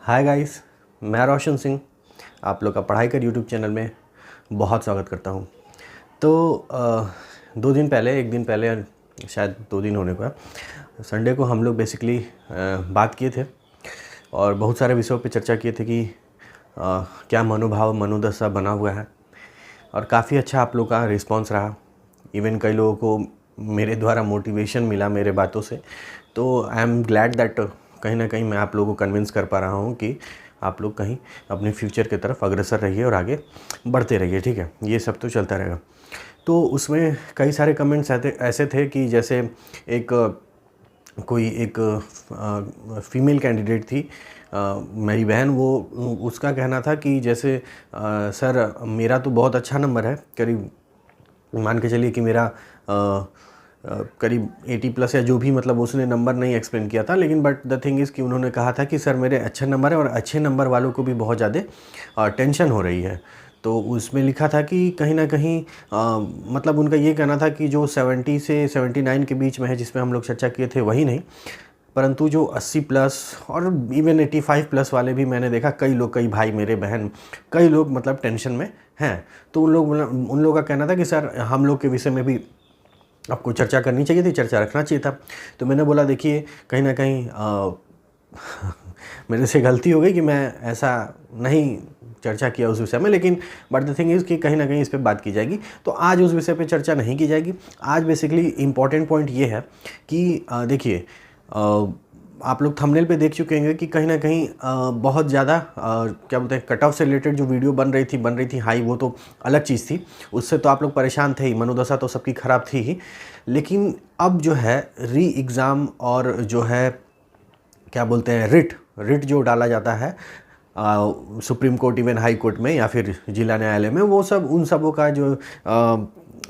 Hi guys, मैं रोशन सिंह आप लोग का पढ़ाई कर यूट्यूब चैनल में बहुत स्वागत करता हूं। तो 2 दिन पहले, एक दिन पहले, शायद 2 दिन होने को है, संडे को हम लोग बेसिकली बात किए थे और बहुत सारे विषयों पे चर्चा किए थे कि क्या मनोभाव मनोदशा बना हुआ है। और काफ़ी अच्छा आप लोग का रिस्पांस रहा। इवन कई लोगों को मेरे द्वारा मोटिवेशन मिला मेरे बातों से। तो आई एम ग्लैड दैट कहीं ना कहीं मैं आप लोगों को कन्विंस कर पा रहा हूँ कि आप लोग कहीं अपने फ्यूचर की तरफ अग्रसर रहिए और आगे बढ़ते रहिए। ठीक है, ये सब तो चलता रहेगा। तो उसमें कई सारे कमेंट्स ऐसे थे कि जैसे एक कोई एक फीमेल कैंडिडेट थी, मेरी बहन, वो उसका कहना था कि जैसे सर मेरा तो बहुत अच्छा नंबर है, करीब मान के चलिए कि मेरा करीब 80+ या जो भी, मतलब उसने नंबर नहीं एक्सप्लेन किया था, लेकिन बट द थिंग इज़ कि उन्होंने कहा था कि सर मेरे अच्छे नंबर है और अच्छे नंबर वालों को भी बहुत ज़्यादा टेंशन हो रही है। तो उसमें लिखा था कि कहीं ना कहीं मतलब उनका ये कहना था कि जो 70 से 79 के बीच में है, जिसमें हम लोग चर्चा किए थे, वही नहीं, परंतु जो 80+ और इवन 85+ वाले भी मैंने देखा। कई लोग, कई भाई मेरे बहन, कई लोग मतलब टेंशन में हैं। तो उन लोगों का कहना था कि सर हम लोग के विषय में भी आपको चर्चा करनी चाहिए थी, चर्चा रखना चाहिए था। तो मैंने बोला देखिए कहीं ना कहीं मेरे से गलती हो गई कि मैं ऐसा नहीं चर्चा किया उस विषय में, लेकिन बट द थिंग इज़ कि कहीं ना कहीं इस पर बात की जाएगी। तो आज उस विषय पे चर्चा नहीं की जाएगी। आज बेसिकली इम्पॉर्टेंट पॉइंट ये है कि देखिए, आप लोग थंबनेल पे देख चुके होंगे कि कहीं ना कहीं बहुत ज़्यादा क्या बोलते हैं, कट ऑफ से रिलेटेड जो वीडियो बन रही थी हाई, वो तो अलग चीज़ थी। उससे तो आप लोग परेशान थे ही, मनोदशा तो सबकी ख़राब थी ही। लेकिन अब जो है री एग्ज़ाम और जो है क्या बोलते हैं, रिट जो डाला जाता है supreme court, even high court में या फिर जिला न्यायालय में, वो सब, उन सबों का जो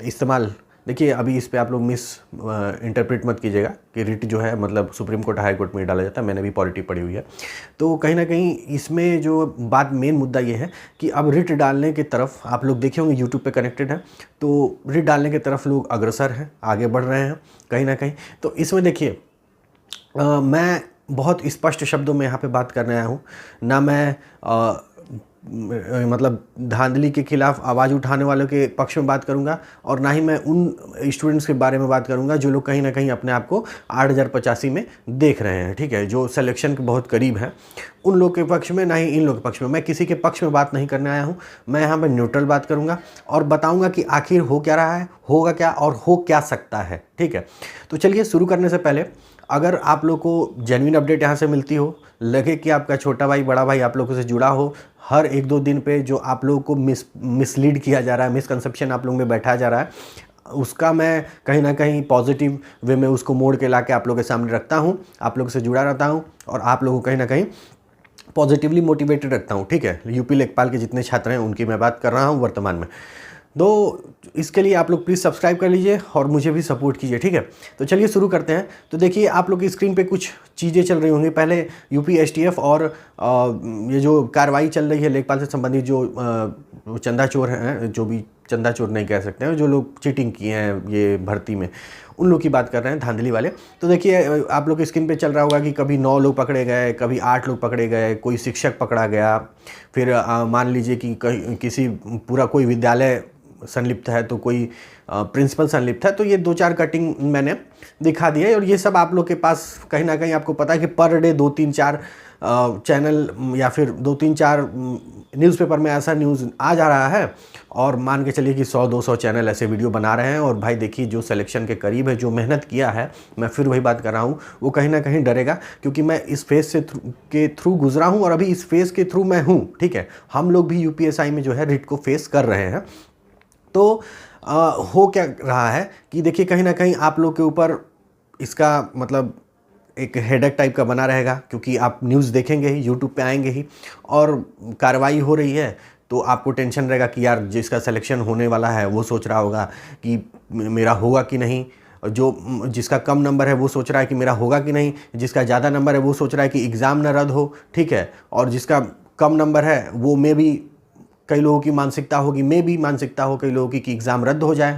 इस्तेमाल, देखिए अभी इस पे आप लोग मिस इंटरप्रेट मत कीजिएगा कि रिट जो है मतलब सुप्रीम कोर्ट हाई कोर्ट में डाला जाता है। मैंने भी पॉलिटी पढ़ी हुई है। तो कहीं ना कहीं इसमें जो बात, मेन मुद्दा ये है कि अब रिट डालने की तरफ आप लोग देखे होंगे, यूट्यूब पे कनेक्टेड है, तो रिट डालने की तरफ लोग अग्रसर हैं, आगे बढ़ रहे हैं कहीं ना कहीं। तो इसमें देखिए मैं बहुत स्पष्ट शब्दों में यहाँ पे बात करने आया हूँ। ना मैं मतलब धांधली के खिलाफ आवाज़ उठाने वालों के पक्ष में बात करूंगा, और ना ही मैं उन स्टूडेंट्स के बारे में बात करूंगा जो लोग कहीं ना कहीं अपने आप को 8085 में देख रहे हैं। ठीक है, जो सिलेक्शन के बहुत करीब हैं, उन लोग के पक्ष में, ना ही इन लोग के पक्ष में। मैं किसी के पक्ष में बात नहीं करने आया हूँ। मैं यहाँ पर न्यूट्रल बात करूँगा और बताऊँगा कि आखिर हो क्या रहा है, होगा क्या और हो क्या सकता है। ठीक है, तो चलिए शुरू करने से पहले, अगर आप लोग को जेन्युइन अपडेट यहाँ से मिलती हो, लगे कि आपका छोटा भाई बड़ा भाई आप लोगों से जुड़ा हो, हर 1-2 दिन पे जो आप लोगों को मिसलीड किया जा रहा है, मिसकंसेप्शन आप लोगों में बैठाया जा रहा है, उसका मैं कहीं ना कहीं पॉजिटिव वे में उसको मोड़ के ला के आप लोगों के सामने रखता हूँ, आप लोगों से जुड़ा रहता हूँ और आप लोगों को कहीं ना कहीं पॉजिटिवली मोटिवेटेड रखता हूँ। ठीक है, यूपी लेखपाल के जितने छात्र हैं उनकी मैं बात कर रहा हूँ वर्तमान में। तो इसके लिए आप लोग प्लीज़ सब्सक्राइब कर लीजिए और मुझे भी सपोर्ट कीजिए। ठीक है, तो चलिए शुरू करते हैं। तो देखिए आप लोग की स्क्रीन पे कुछ चीज़ें चल रही होंगी। पहले यूपी एसटीएफ और ये जो कार्रवाई चल रही है लेखपाल से संबंधित, जो चंदा चोर हैं, जो भी चंदा चोर नहीं कह सकते हैं, जो लोग चीटिंग किए हैं ये भर्ती में, उन लोग की बात कर रहे हैं, धांधली वाले। तो देखिए आप लोग की स्क्रीन पे चल रहा होगा कि कभी 9 लोग पकड़े गए, कभी 8 लोग पकड़े गए, कोई शिक्षक पकड़ा गया, फिर मान लीजिए कि किसी पूरा कोई विद्यालय संलिप्त है, तो कोई प्रिंसिपल संलिप्त है। तो ये 2-4 कटिंग मैंने दिखा दी है और ये सब आप लोग के पास कहीं ना कहीं आपको पता है कि पर डे 2-3-4 चैनल या फिर 2-3-4 न्यूज़पेपर में ऐसा न्यूज़ आ जा रहा है, और मान के चलिए कि 100-200 चैनल ऐसे वीडियो बना रहे हैं। और भाई देखिए, जो सिलेक्शन के करीब है, जो मेहनत किया है, मैं फिर वही बात कर रहा हूँ, वो कहीं ना कहीं डरेगा, क्योंकि मैं इस फेज़ के थ्रू गुजरा हूँ और अभी इस फेज़ के थ्रू मैं हूँ। ठीक है, हम लोग भी यूपीएसआई में जो है रिट को फेस कर रहे हैं। तो हो क्या रहा है कि देखिए कहीं ना कहीं आप लोग के ऊपर इसका मतलब एक हेडेक टाइप का बना रहेगा, क्योंकि आप न्यूज़ देखेंगे ही, यूट्यूब पे आएंगे ही, और कार्रवाई हो रही है तो आपको टेंशन रहेगा कि यार जिसका सिलेक्शन होने वाला है वो सोच रहा होगा कि मेरा होगा कि नहीं, जिसका कम नंबर है वो सोच रहा है कि मेरा होगा कि नहीं, जिसका ज़्यादा नंबर है वो सोच रहा है कि एग्ज़ाम ना रद्द हो। ठीक है, और जिसका कम नंबर है वो में भी कई लोगों की मानसिकता होगी, मे भी मानसिकता हो कई लोगों की कि एग्ज़ाम रद्द हो जाए,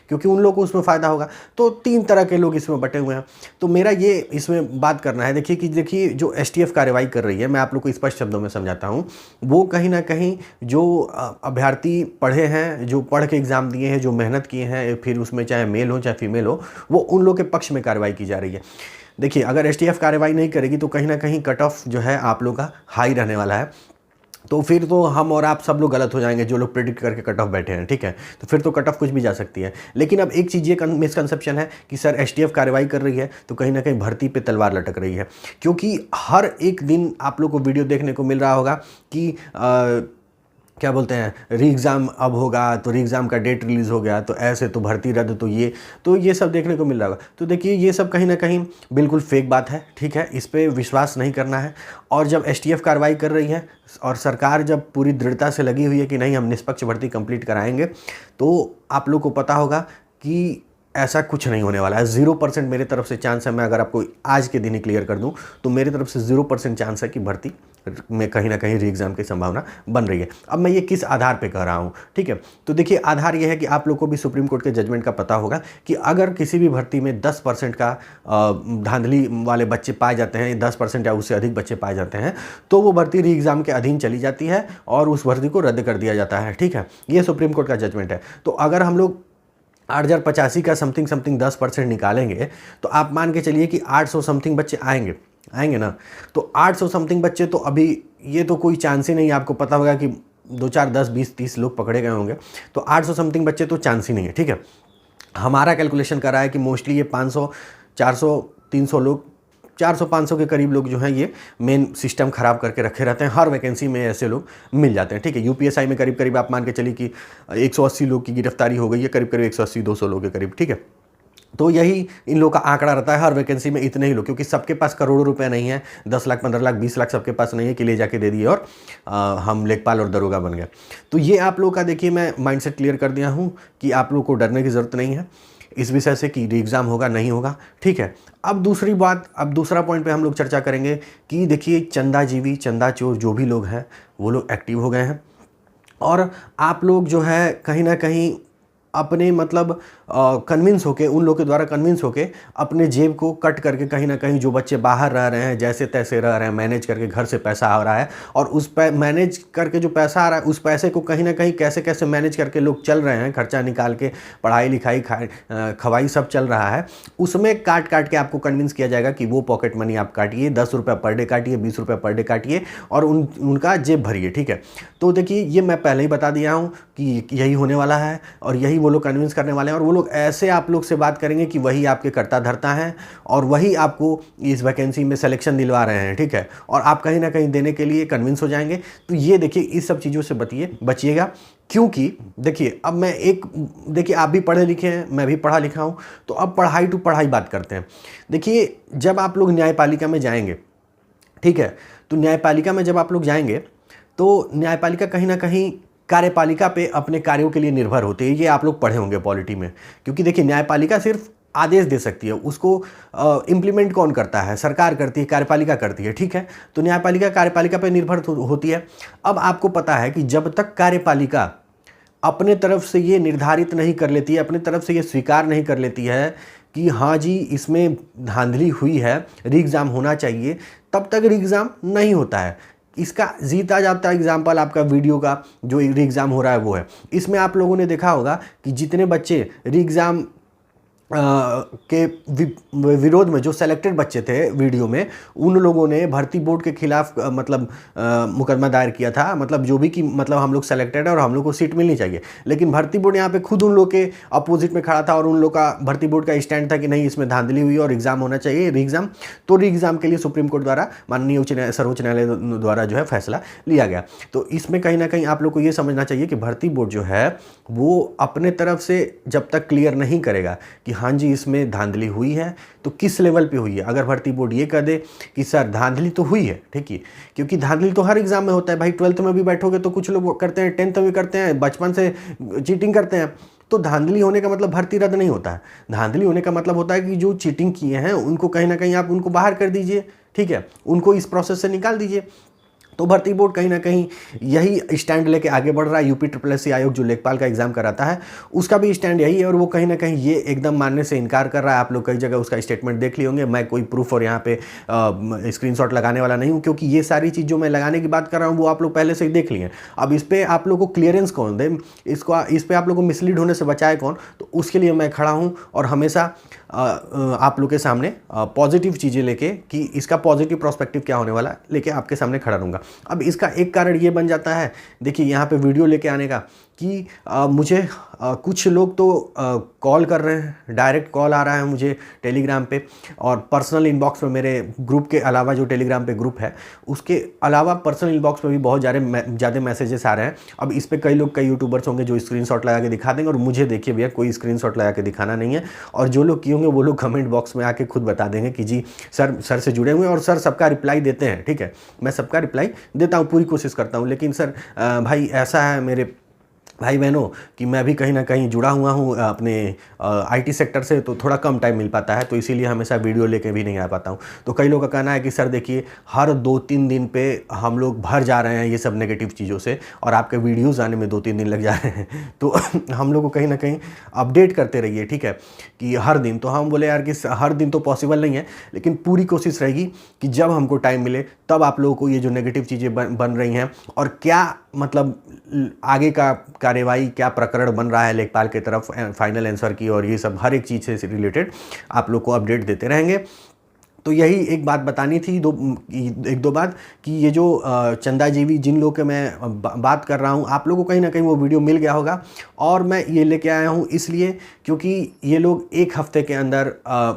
क्योंकि उन लोगों को उसमें फ़ायदा होगा। तो 3 तरह के लोग इसमें बटे हुए हैं। तो मेरा ये इसमें बात करना है, देखिए जो एसटीएफ कार्रवाई कर रही है, मैं आप लोग को स्पष्ट शब्दों में समझाता हूँ, वो कहीं ना कहीं जो अभ्यर्थी पढ़े हैं, जो पढ़ के एग्ज़ाम दिए हैं, जो मेहनत किए हैं, फिर उसमें चाहे मेल हो चाहे फीमेल हो, वो उन लोग के पक्ष में कार्रवाई की जा रही है। देखिए, अगर एसटीएफ कार्रवाई नहीं करेगी तो कहीं ना कहीं कट ऑफ जो है आप लोग का हाई रहने वाला है। तो फिर तो हम और आप सब लोग गलत हो जाएंगे, जो लोग प्रेडिक्ट करके कट ऑफ बैठे हैं, ठीक है। तो फिर तो कट ऑफ कुछ भी जा सकती है। लेकिन अब एक चीज़ ये मिसकंसेप्शन है कि सर एसटीएफ कार्रवाई कर रही है तो कहीं ना कहीं भर्ती पे तलवार लटक रही है, क्योंकि हर एक दिन आप लोग को वीडियो देखने को मिल रहा होगा कि क्या बोलते हैं, री एग्ज़ाम अब होगा, तो री एग्ज़ाम का डेट रिलीज़ हो गया, तो ऐसे, तो भर्ती रद्द, तो ये सब देखने को मिल रहा होगा। तो देखिए, ये सब कहीं ना कहीं बिल्कुल फेक बात है, ठीक है, इस पर विश्वास नहीं करना है। और जब एसटीएफ कार्रवाई कर रही है और सरकार जब पूरी दृढ़ता से लगी हुई है कि नहीं हम निष्पक्ष भर्ती कंप्लीट कराएंगे, तो आप लोग को पता होगा कि ऐसा कुछ नहीं होने वाला है। 0% मेरे तरफ से चांस है। मैं अगर आपको आज के दिन ही क्लियर कर दूं तो मेरी तरफ से 0% चांस है कि भर्ती में कहीं ना कहीं री एग्ज़ाम की संभावना बन रही है। अब मैं ये किस आधार पे कह रहा हूँ, ठीक है। तो देखिए, आधार ये है कि आप लोग को भी सुप्रीम कोर्ट के जजमेंट का पता होगा कि अगर किसी भी भर्ती में 10% का धांधली वाले बच्चे पाए जाते हैं, 10% या उससे अधिक बच्चे पाए जाते हैं, तो वो भर्ती री एग्ज़ाम के अधीन चली जाती है और उस भर्ती को रद्द कर दिया जाता है, ठीक है। ये सुप्रीम कोर्ट का जजमेंट है। तो अगर हम लोग 8085 का समथिंग 10% निकालेंगे तो आप मान के चलिए कि 800 समथिंग बच्चे आएंगे ना। तो 800 समथिंग बच्चे, तो अभी ये तो कोई चांस ही नहीं है। आपको पता होगा कि 2 4 10 20 30 लोग पकड़े गए होंगे, तो 800 समथिंग बच्चे तो चांस ही नहीं है, ठीक है। हमारा कैलकुलेशन कर रहा है कि मोस्टली ये 500 400 300 लोग, 400-500 के करीब लोग जो हैं ये मेन सिस्टम ख़राब करके रखे रहते हैं। हर वैकेंसी में ऐसे लोग मिल जाते हैं, ठीक है। यूपीएसआई में करीब आप मान के चलिए कि 180 लोग की गिरफ्तारी हो गई है, करीब 180-200 लोग के करीब, ठीक है। तो यही इन लोग का आंकड़ा रहता है, हर वैकेंसी में इतने ही लोग, क्योंकि सबके पास करोड़ों रुपए नहीं है, 10 लाख 15 लाख 20 लाख सबके पास नहीं है कि ले जाके दे दिए और हम लेखपाल और दरोगा बन गए। तो ये आप लोग का देखिए, मैं माइंडसेट क्लियर कर दिया हूँ कि आप लोग को डरने की ज़रूरत नहीं है इस विषय से कि री एग्ज़ाम होगा नहीं होगा, ठीक है। अब दूसरा पॉइंट पे हम लोग चर्चा करेंगे कि देखिए, चंदाजीवी, चंदा चोर जो भी लोग हैं वो लोग एक्टिव हो गए हैं और आप लोग जो है कहीं ना कहीं अपने मतलब कन्विंस होके, उन लोग के द्वारा कन्विंस होके अपने जेब को कट करके कहीं ना कहीं जो बच्चे बाहर रह रहे हैं, जैसे तैसे रह रहे हैं, मैनेज करके घर से पैसा आ रहा है और उस मैनेज करके जो पैसा आ रहा है उस पैसे को कहीं ना कहीं कैसे कैसे मैनेज करके लोग चल रहे हैं, खर्चा निकाल के, पढ़ाई लिखाई खवाई सब चल रहा है, उसमें काट के आपको कन्विंस किया जाएगा कि वो पॉकेट मनी आप काटिए, 10 रुपये पर डे काटिए, 20 रुपये पर डे काटिए और उनका जेब भरिए, ठीक है। तो देखिए, ये मैं पहले ही बता दिया हूँ कि यही होने वाला है और यही वो लोग कन्विंस करने वाले हैं और वो लोग ऐसे आप लोग से बात करेंगे कि वही आपके करता धरता हैं और वही आपको इस वैकेंसी में सिलेक्शन दिलवा रहे हैं, ठीक है। और आप कहीं ना कहीं देने के लिए कन्विंस हो जाएंगे। तो ये देखिए, इस सब चीज़ों से बचिएगा, क्योंकि देखिए, अब देखिए आप भी पढ़े लिखे हैं, मैं भी पढ़ा लिखा हूँ, तो अब पढ़ाई टू पढ़ाई बात करते हैं। देखिए, जब आप लोग न्यायपालिका में जाएंगे, ठीक है, तो न्यायपालिका में जब आप लोग जाएंगे तो न्यायपालिका कहीं ना कहीं कार्यपालिका पे अपने कार्यों के लिए निर्भर होते हैं। ये आप लोग पढ़े होंगे पॉलिटी में, क्योंकि देखिए, न्यायपालिका सिर्फ आदेश दे सकती है, उसको इम्प्लीमेंट कौन करता है? सरकार करती है, कार्यपालिका करती है, ठीक है। तो न्यायपालिका कार्यपालिका पे निर्भर होती है। अब आपको पता है कि जब तक कार्यपालिका अपने तरफ से ये निर्धारित नहीं कर लेती है, अपने तरफ से ये स्वीकार नहीं कर लेती है कि हाँ जी इसमें धांधली हुई है, री एग्ज़ाम होना चाहिए, तब तक री एग्ज़ाम नहीं होता है। इसका जीता जाता एग्जाम्पल आपका वीडियो का जो री एग्ज़ाम हो रहा है वो है। इसमें आप लोगों ने देखा होगा कि जितने बच्चे री एग्ज़ाम के विरोध में, जो सेलेक्टेड बच्चे थे वीडियो में, उन लोगों ने भर्ती बोर्ड के खिलाफ मतलब मुकदमा दायर किया था, मतलब जो भी कि मतलब हम लोग सेलेक्टेड है और हम लोग को सीट मिलनी चाहिए। लेकिन भर्ती बोर्ड यहाँ पे खुद उन लोग के अपोजिट में खड़ा था और उन लोग का, भर्ती बोर्ड का स्टैंड था कि नहीं इसमें धांधली हुई और एग्ज़ाम होना चाहिए, री एग्ज़ाम। तो री एग्ज़ाम के लिए सुप्रीम कोर्ट द्वारा, माननीय सर्वोच्च न्यायालय द्वारा जो है फैसला लिया गया। तो इसमें कहीं ना कहीं आप लोग को ये समझना चाहिए कि भर्ती बोर्ड जो है वो अपने तरफ से जब तक क्लियर नहीं करेगा कि हाँ जी इसमें धांधली हुई है, तो किस लेवल पे हुई है। अगर भर्ती बोर्ड ये कह दे कि सर धांधली तो हुई है, ठीक है, क्योंकि धांधली तो हर एग्जाम में होता है भाई, 12th में भी बैठोगे तो कुछ लोग करते हैं, 10th में भी करते हैं, बचपन से चीटिंग करते हैं। तो धांधली होने का मतलब भर्ती रद्द नहीं होता है। धांधली होने का मतलब होता है कि जो चीटिंग किए हैं उनको कहीं ना कहीं आप उनको बाहर कर दीजिए, ठीक है, उनको इस प्रोसेस से निकाल दीजिए। तो भर्ती बोर्ड कहीं ना कहीं यही स्टैंड लेके आगे बढ़ रहा है। यूपी SSSC आयोग जो लेखपाल का एग्जाम कराता है उसका भी स्टैंड यही है, और वो कहीं ना कहीं ये एकदम मानने से इनकार कर रहा है। आप लोग कई जगह उसका स्टेटमेंट देख लिए होंगे। मैं कोई प्रूफ और यहाँ पे स्क्रीनशॉट लगाने वाला नहीं हूँ, क्योंकि ये सारी चीज़ जो मैं लगाने की बात कर रहा हूँ वो आप लोग पहले से ही देख लिए। अब इस पर आप लोग को क्लियरेंस कौन दे, इस पर आप लोग को मिसलीड होने से बचाए कौन? तो उसके लिए मैं खड़ा हूँ और हमेशा आप लोग के सामने पॉजिटिव चीज़ें लेके कि इसका पॉजिटिव प्रोस्पेक्टिव क्या होने वाला लेके आपके सामने खड़ा रहूँगा। अब इसका एक कारण ये बन जाता है, देखिए यहाँ पे वीडियो लेके आने का, कि मुझे कुछ लोग तो कॉल कर रहे हैं, डायरेक्ट कॉल आ रहा है मुझे टेलीग्राम पे, और पर्सनल इनबॉक्स में मेरे ग्रुप के अलावा जो टेलीग्राम पे ग्रुप है उसके अलावा पर्सनल इनबॉक्स में भी बहुत ज़्यादा मैसेजेस आ रहे हैं। अब इस पर कई लोग, कई यूट्यूबर्स होंगे जो स्क्रीनशॉट लगा के दिखा देंगे, और मुझे देखिए भैया कोई स्क्रीनशॉट लगा के दिखाना नहीं है। और जो लोग किए होंगे वो लोग कमेंट बॉक्स में आके खुद बता देंगे कि जी सर से जुड़े हुए हैं, और सर सबका रिप्लाई देते हैं। ठीक है, मैं सबका रिप्लाई देता हूँ, पूरी कोशिश करता हूँ। लेकिन सर भाई ऐसा है मेरे भाई बहनों कि मैं भी कहीं ना कहीं जुड़ा हुआ हूँ अपने IT सेक्टर से, तो थोड़ा कम टाइम मिल पाता है, तो इसीलिए हमेशा वीडियो लेके भी नहीं आ पाता हूँ। तो कई लोगों का कहना है कि सर देखिए हर 2-3 दिन पे हम लोग भर जा रहे हैं ये सब नेगेटिव चीज़ों से, और आपके वीडियोज़ आने में 2-3 दिन लग जा रहे हैं। तो हम लोग को कहीं ना कहीं अपडेट करते रहिए, ठीक है, कि हर दिन। तो हम बोले यार कि हर दिन तो पॉसिबल नहीं है, लेकिन पूरी कोशिश रहेगी कि जब हमको टाइम मिले तब आप लोगों को ये जो नेगेटिव चीज़ें बन रही हैं, और क्या मतलब आगे का कार्यवाही, क्या प्रकरण बन रहा है लेखपाल की तरफ फाइनल आंसर की, और ये सब हर एक चीज़ से रिलेटेड आप लोग को अपडेट देते रहेंगे। तो यही एक बात बतानी थी, एक दो बात, कि ये जो चंदा जीवी जिन लोगों के मैं बात कर रहा हूँ, आप लोगों को कहीं ना कहीं वो वीडियो मिल गया होगा। और मैं ये लेके आया हूँ इसलिए क्योंकि ये लोग एक हफ्ते के अंदर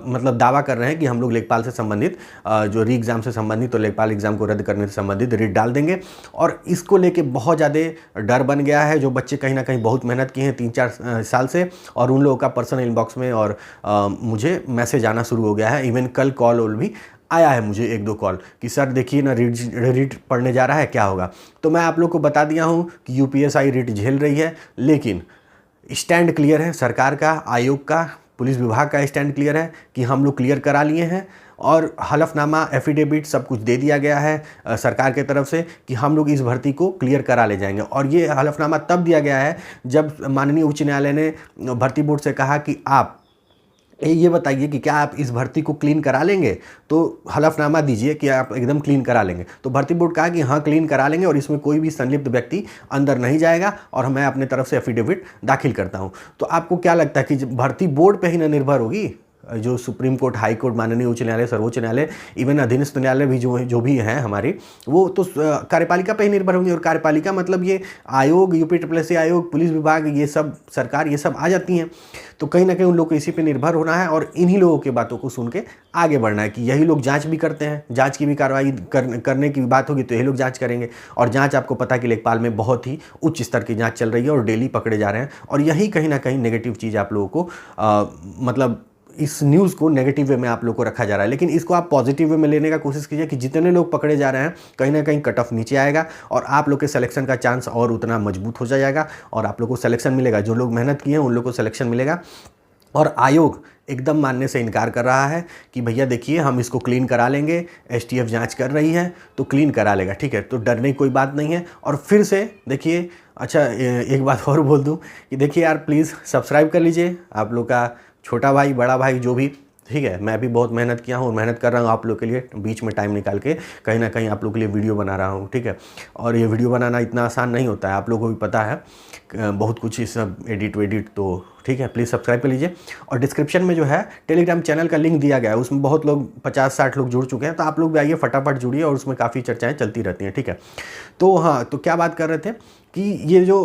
मतलब दावा कर रहे हैं कि हम लोग लेखपाल से संबंधित जो री एग्ज़ाम से संबंधित, तो लेखपाल एग्ज़ाम को रद्द करने से संबंधित रिट डाल देंगे। और इसको लेके बहुत ज़्यादा डर बन गया है। जो बच्चे कहीं ना कहीं बहुत मेहनत किए हैं 3-4 साल से, और उन लोगों का पर्सनल इनबॉक्स में और मुझे मैसेज आना शुरू हो गया है। इवन कल कॉल भी आया है मुझे 1-2 कॉल कि सर देखिए ना रिट पढ़ने जा रहा है, क्या होगा। तो मैं आप लोग को बता दिया हूँ कि UPSI रिट झेल रही है, लेकिन स्टैंड क्लियर है सरकार का, आयोग का, पुलिस विभाग का स्टैंड क्लियर है कि हम लोग क्लियर करा लिए हैं, और हलफनामा, एफिडेविट सब कुछ दे दिया गया है सरकार के तरफ से कि हम लोग इस भर्ती को क्लियर करा ले जाएंगे। और ये हलफनामा तब दिया गया है जब माननीय उच्च न्यायालय ने भर्ती बोर्ड से कहा कि आप ये बताइए कि क्या आप इस भर्ती को क्लीन करा लेंगे, तो हलफनामा दीजिए कि आप एकदम क्लीन करा लेंगे। तो भर्ती बोर्ड कहा कि हाँ क्लीन करा लेंगे, और इसमें कोई भी संलिप्त व्यक्ति अंदर नहीं जाएगा, और मैं अपने तरफ से एफिडेविट दाखिल करता हूँ। तो आपको क्या लगता है कि भर्ती बोर्ड पे ही ना निर्भर होगी? जो सुप्रीम कोर्ट, हाई कोर्ट, माननीय उच्च न्यायालय, सर्वोच्च न्यायालय, इवन अधीनस्थ न्यायालय भी जो भी हैं हमारी, वो तो कार्यपालिका पे ही निर्भर होंगे। और कार्यपालिका मतलब ये आयोग, UP SSSC आयोग, पुलिस विभाग, ये सब सरकार, ये सब आ जाती हैं। तो कहीं ना कहीं उन लोग को इसी पे निर्भर होना है, और इन्हीं लोगों की बातों को सुन के आगे बढ़ना है। कि यही लोग जांच भी करते हैं, जांच की भी कार्रवाई करने की बात होगी तो यही लोग जांच करेंगे। और जांच आपको पता है कि लेखपाल में बहुत ही उच्च स्तर की जांच चल रही है, और डेली पकड़े जा रहे हैं। और यही कहीं ना कहीं नेगेटिव चीज़ आप लोगों को मतलब इस न्यूज़ को नेगेटिव वे में आप लोग को रखा जा रहा है। लेकिन इसको आप पॉजिटिव वे में लेने का कोशिश कीजिए कि जितने लोग पकड़े जा रहे हैं कहीं ना कहीं कट ऑफ नीचे आएगा, और आप लोग के सिलेक्शन का चांस और उतना मजबूत हो जाएगा, और आप लोग को सिलेक्शन मिलेगा। जो लोग मेहनत किए हैं उन लोग को सिलेक्शन मिलेगा। और आयोग एकदम मानने से इनकार कर रहा है कि भैया देखिए हम इसको क्लीन करा लेंगे, STF जांच कर रही है तो क्लीन करा लेगा, ठीक है, तो डरने की कोई बात नहीं है। और फिर से देखिए, अच्छा एक बात और बोल दूं कि देखिए यार प्लीज़ सब्सक्राइब कर लीजिए, आप लोग का छोटा भाई, बड़ा भाई, जो भी, ठीक है। मैं भी बहुत मेहनत किया हूँ और मेहनत कर रहा हूँ आप लोग के लिए, बीच में टाइम निकाल के कहीं ना कहीं आप लोग के लिए वीडियो बना रहा हूँ, ठीक है। और ये वीडियो बनाना इतना आसान नहीं होता है, आप लोगों को भी पता है, बहुत कुछ इस सब एडिट, तो ठीक है, प्लीज़ सब्सक्राइब कर लीजिए। और डिस्क्रिप्शन में जो है टेलीग्राम चैनल का लिंक दिया गया है, उसमें बहुत लोग 50-60 लोग जुड़ चुके हैं, तो आप लोग भी आइए, फटाफट जुड़िए, और उसमें काफ़ी चर्चाएँ चलती रहती हैं, ठीक है। तो हाँ, तो क्या बात कर रहे थे कि ये जो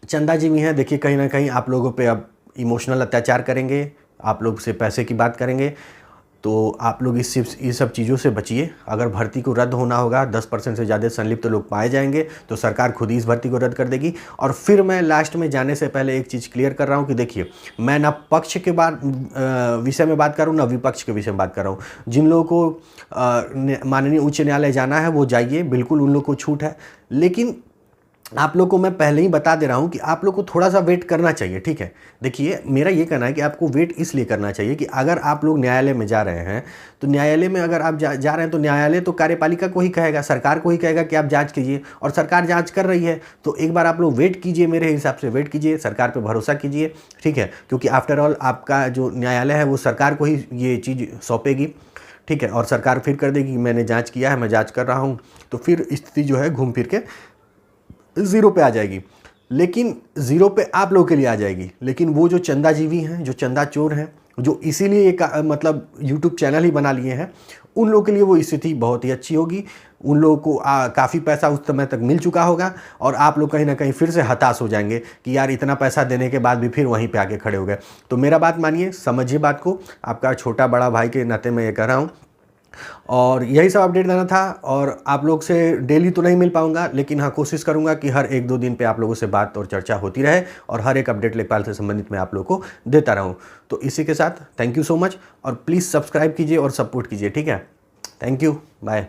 चंदा जीवी हैं, देखिए कहीं ना कहीं आप लोगों पे अब इमोशनल अत्याचार करेंगे, आप लोग से पैसे की बात करेंगे। तो आप लोग इस सब चीज़ों से बचिए। अगर भर्ती को रद्द होना होगा, 10% से ज़्यादा संलिप्त लोग पाए जाएंगे तो सरकार खुद ही इस भर्ती को रद्द कर देगी। और फिर मैं लास्ट में जाने से पहले एक चीज़ क्लियर कर रहा हूँ कि देखिए, मैं ना पक्ष के विषय में बात कर रहा हूँ, ना विपक्ष के विषय में बात कर रहा हूँ। जिन लोगों को माननीय उच्च न्यायालय जाना है वो जाइए, बिल्कुल उन लोग को छूट है। लेकिन आप लोग को मैं पहले ही बता दे रहा हूँ कि आप लोग को थोड़ा सा वेट करना चाहिए, ठीक है। देखिए मेरा ये कहना है कि आपको वेट इसलिए करना चाहिए कि अगर आप लोग न्यायालय में जा रहे हैं तो न्यायालय में अगर आप जा रहे हैं तो न्यायालय तो कार्यपालिका को ही कहेगा, सरकार को ही कहेगा कि आप जांच कीजिए, और सरकार जांच कर रही है। तो एक बार आप लोग वेट कीजिए, मेरे हिसाब से वेट कीजिए, सरकार पर भरोसा कीजिए, ठीक है। क्योंकि आफ्टर ऑल आपका जो न्यायालय है वो सरकार को ही ये चीज़ सौंपेगी, ठीक है। और सरकार फिर कर देगी मैंने जाँच किया है, मैं जाँच कर रहा हूँ, तो फिर स्थिति जो है घूम फिर के ज़ीरो पे आ जाएगी। लेकिन ज़ीरो पे आप लोगों के लिए आ जाएगी, लेकिन वो जो चंदाजीवी हैं, जो चंदा चोर हैं, जो इसीलिए एक मतलब यूट्यूब चैनल ही बना लिए हैं, उन लोगों के लिए वो स्थिति बहुत ही अच्छी होगी। उन लोगों को काफ़ी पैसा उस समय तक मिल चुका होगा, और आप लोग कहीं ना कहीं फिर से हताश हो जाएंगे कि यार इतना पैसा देने के बाद भी फिर वहीं पे आके खड़े हो गए। तो मेरा बात मानिए, समझिए बात को, आपका छोटा बड़ा भाई के नाते मैं ये कह रहा हूँ। और यही सब अपडेट देना था। और आप लोग से डेली तो नहीं मिल पाऊंगा, लेकिन हाँ कोशिश करूंगा कि हर 1-2 दिन पे आप लोगों से बात और चर्चा होती रहे, और हर एक अपडेट लेखपाल से संबंधित मैं आप लोगों को देता रहूं। तो इसी के साथ थैंक यू सो मच, और प्लीज़ सब्सक्राइब कीजिए और सपोर्ट कीजिए, ठीक है। Thank you, bye.